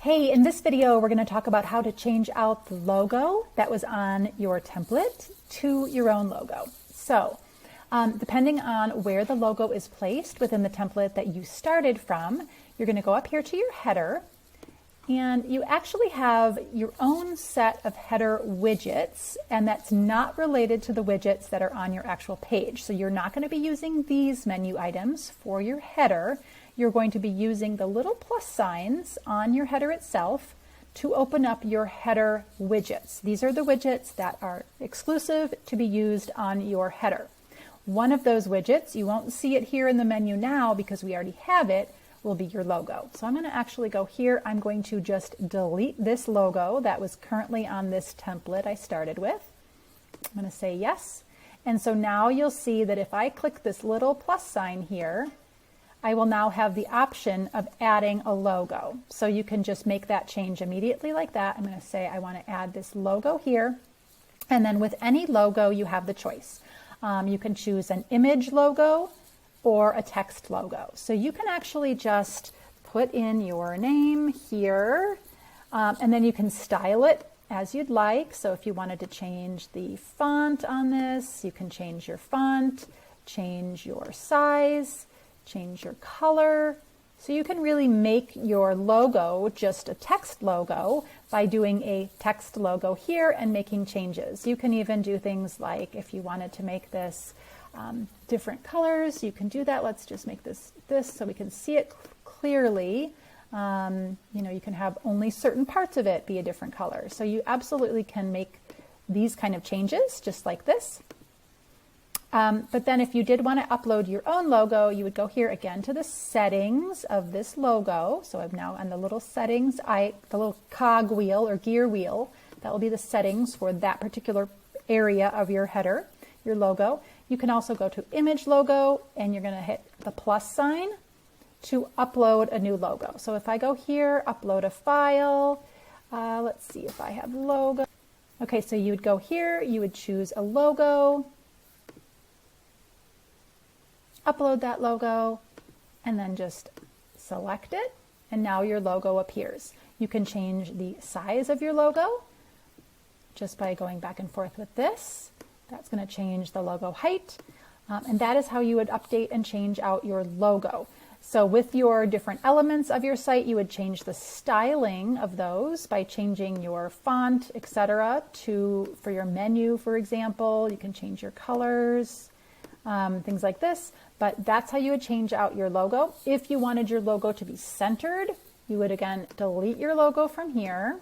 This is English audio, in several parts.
Hey, in this video, we're going to talk about how to change out the logo that was on your template to your own logo. So, depending on where the logo is placed within the template that you started from, you're going to go up here to your header, and you actually have your own set of header widgets, and that's not related to the widgets that are on your actual page. So you're not going to be using these menu items for your header. You're going to be using the little plus signs on your header itself to open up your header widgets. These are the widgets that are exclusive to be used on your header. One of those widgets, you won't see it here in the menu now because we already have it, will be your logo. So I'm going to actually go here. I'm going to just delete this logo that was currently on this template I started with. I'm going to say yes. And so now you'll see that if I click this little plus sign here, I will now have the option of adding a logo. So you can just make that change immediately like that. I'm going to say I want to add this logo here. And then with any logo, you have the choice. You can choose an image logo or a text logo. So you can actually just put in your name here, and then you can style it as you'd like. So if you wanted to change the font on this, you can change your font, change your size, change your color. So you can really make your logo just a text logo by doing a text logo here and making changes. You can even do things like if you wanted to make this different colors, you can do that. Let's just make this so we can see it clearly. You can have only certain parts of it be a different color. So you absolutely can make these kind of changes just like this. But then if you did want to upload your own logo, you would go here again to the settings of this logo. So I'm now on the little settings, the little cog wheel or gear wheel. That will be the settings for that particular area of your header, your logo. You can also go to image logo, and you're going to hit the plus sign to upload a new logo. So if I go here, upload a file, let's see if I have logo. Okay, so you would go here, you would choose a logo, upload that logo, and then just select it, and now your logo appears. You can change the size of your logo just by going back and forth with this. That's going to change the logo height, and that is how you would update and change out your logo. So with your different elements of your site, you would change the styling of those by changing your font, etc. For your menu, for example, you can change your colors, things like this. But that's how you would change out your logo. If you wanted your logo to be centered, you would again delete your logo from here.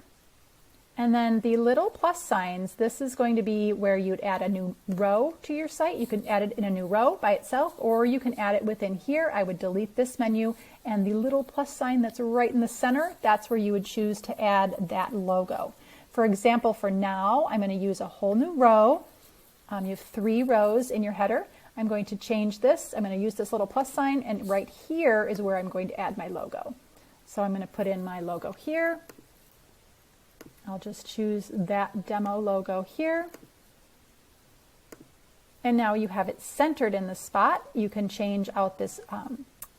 And then the little plus signs, this is going to be where you'd add a new row to your site. You can add it in a new row by itself, or you can add it within here. I would delete this menu, and the little plus sign that's right in the center, that's where you would choose to add that logo. For example, for now, I'm going to use a whole new row. You have 3 rows in your header. I'm going to change this. I'm going to use this little plus sign, and right here is where I'm going to add my logo. So I'm going to put in my logo here. I'll just choose that demo logo here. And now you have it centered in the spot. You can change out this,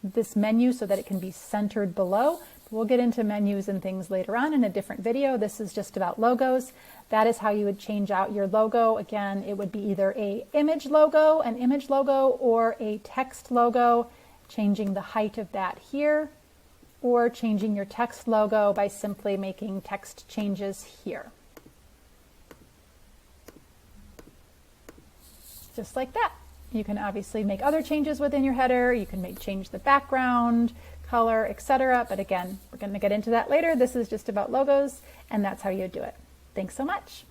this menu so that it can be centered below. We'll get into menus and things later on in a different video. This is just about logos. That is how you would change out your logo. Again, it would be either an image logo, or a text logo, changing the height of that here, or changing your text logo by simply making text changes here. Just like that. You can obviously make other changes within your header. You can change the background, color, etc. But again, we're going to get into that later. This is just about logos, and that's how you do it. Thanks so much.